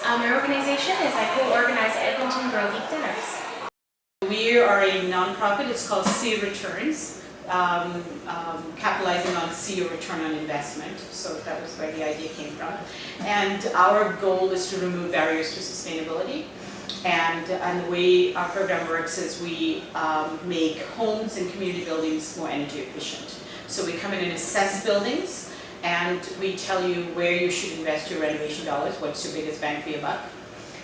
Our organization is I co-organize Edmonton Girl Geek Dinners. We are a non-profit. It's called See Returns, capitalizing on see a return on investment. So that was where the idea came from. And our goal is to remove barriers to sustainability. And the way our program works is we make homes and community buildings more energy efficient. So we come in and assess buildings, and we tell you where you should invest your renovation dollars, what's your biggest bang for your buck,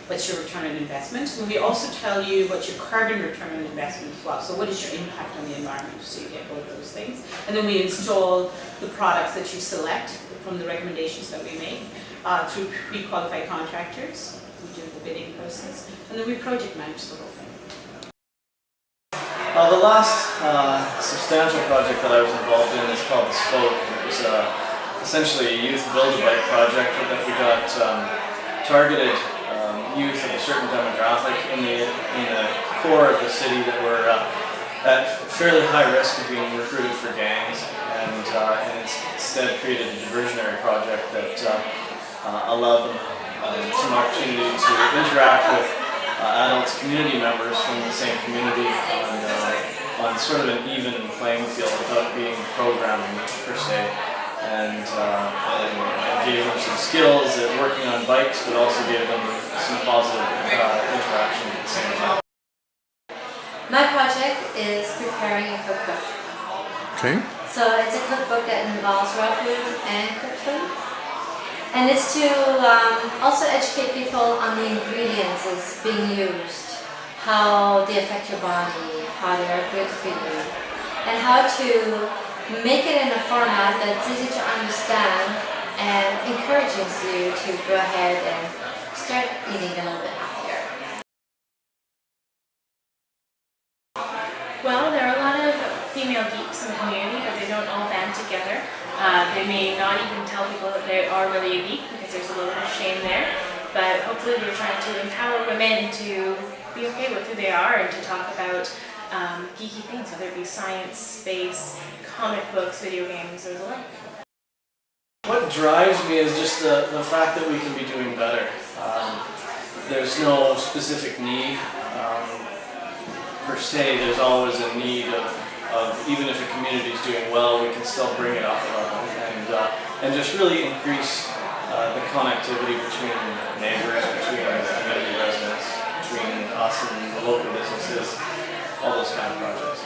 what's your return on investment. And we also tell you what's your carbon return on investment as well. So what is your impact on the environment, so you get both those things. And then we install the products that you select from the recommendations that we make through pre-qualified contractors. We do the bidding process, and then we project manage the whole thing. The last substantial project that I was involved in is called The Spoke. It was essentially a youth build-a-bike project that we got targeted youth of a certain demographic in the core of the city that were at fairly high risk of being recruited for gangs, and instead created a diversionary project that allowed them some opportunity to interact with adults, community members from the same community on sort of an even playing field without being programming per se, and gave them some skills at working on bikes, but also gave them some positive interaction at the same time. My project is preparing a cookbook. Okay. So it's a cookbook that involves raw food and cooked food. And it's to also educate people on the ingredients being used, how they affect your body, how they are good for you, and how to make it in a format that's easy to understand and encourages you to go ahead and start eating a little bit healthier. Well, there are a lot of female geeks in the community, but they don't all band together. They may not even tell people that they are really a geek because there's a little bit of shame there. But hopefully we're trying to empower women to be okay with who they are and to talk about geeky things, whether it be science, space, comic books, video games, or the like. What drives me is just the fact that we can be doing better. There's no specific need per se. There's always a need of even if a community is doing well, we can still bring it up a level and just really increase the connectivity between neighbors, between community residents, between us and the local businesses, all those kind of projects.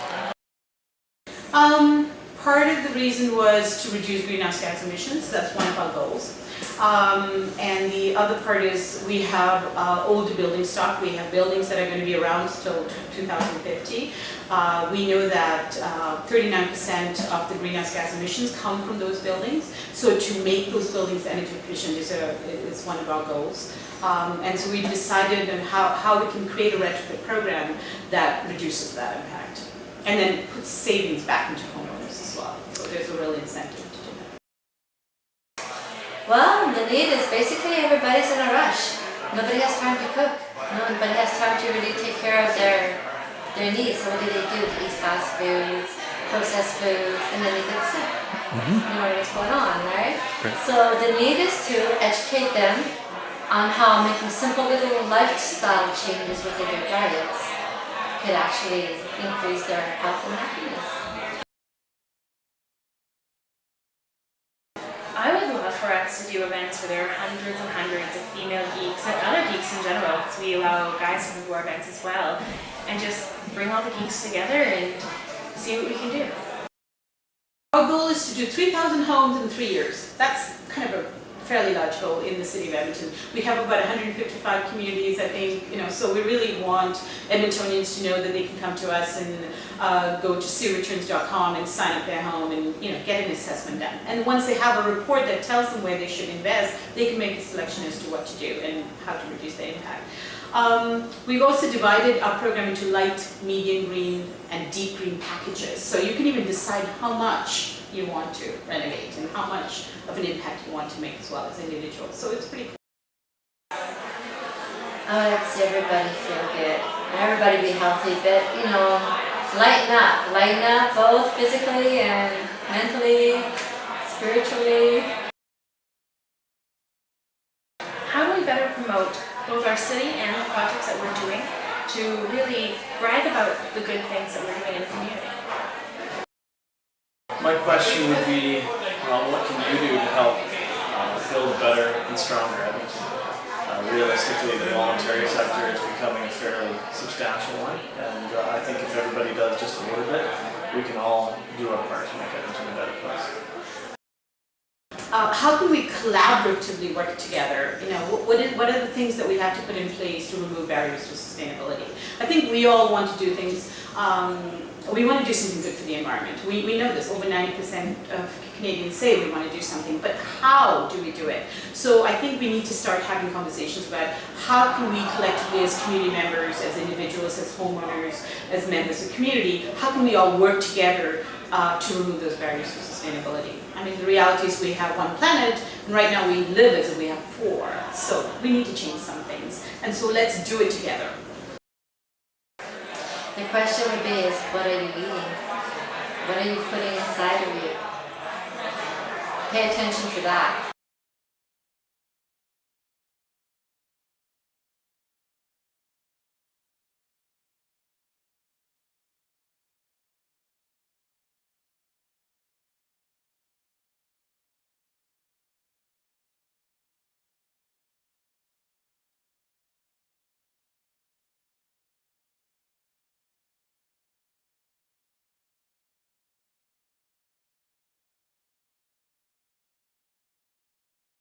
Part of the reason was to reduce greenhouse gas emissions. That's one of our goals. And the other part is we have older building stock. We have buildings that are going to be around till 2050. We know that 39% of the greenhouse gas emissions come from those buildings. So to make those buildings energy efficient is one of our goals. And so we decided on how we can create a retrofit program that reduces that impact and then puts savings back into homeowners as well. So there's a real incentive to do that. Well, the need is basically everybody's in a rush. Nobody has time to cook. Nobody has time to really take care of their needs. So what do? They eat fast foods, processed foods, and then they get sick. You know what's going on, right? So the need is to educate them on how making simple little lifestyle changes within their diets could actually increase their health and happiness. I would love for us to do events where there are hundreds and hundreds of female geeks and other geeks in general, because we allow guys to come to our events as well, and just bring all the geeks together and see what we can do. Our goal is to do 3,000 homes in 3 years. That's kind of a fairly large goal in the city of Edmonton. We have about 155 communities, I think, so we really want Edmontonians to know that they can come to us and go to seereturns.com and sign up their home and get an assessment done. And once they have a report that tells them where they should invest, they can make a selection as to what to do and how to reduce the impact. We've also divided our program into light, medium green, and deep green packages. So you can even decide how much you want to renovate and how much of an impact you want to make as well as individuals. So it's pretty cool. I would see everybody feel good and everybody be healthy, but lighten up both physically and mentally, spiritually. How do we better promote both our city and the projects that we're doing to really brag about the good things that we're doing in the community. My question would be, what can you do to help build a better and stronger Edmonton? Realistically, the voluntary sector is becoming a fairly substantial one, and I think if everybody does just a little bit, we can all do our part to make Edmonton a better place. How can we collaboratively work together? You know, what are the things that we have to put in place to remove barriers to sustainability? I think we all want to do things. We want to do something good for the environment. We know this. Over 90% of Canadians say we want to do something, but how do we do it? So I think we need to start having conversations about how can we collectively, as community members, as individuals, as homeowners, as members of the community, how can we all work together to remove those barriers to sustainability? I mean, the reality is we have one planet, and right now we live as if we have four. So we need to change some things, and so let's do it together. The question would be is, what are you eating? What are you putting inside of you? Pay attention to that.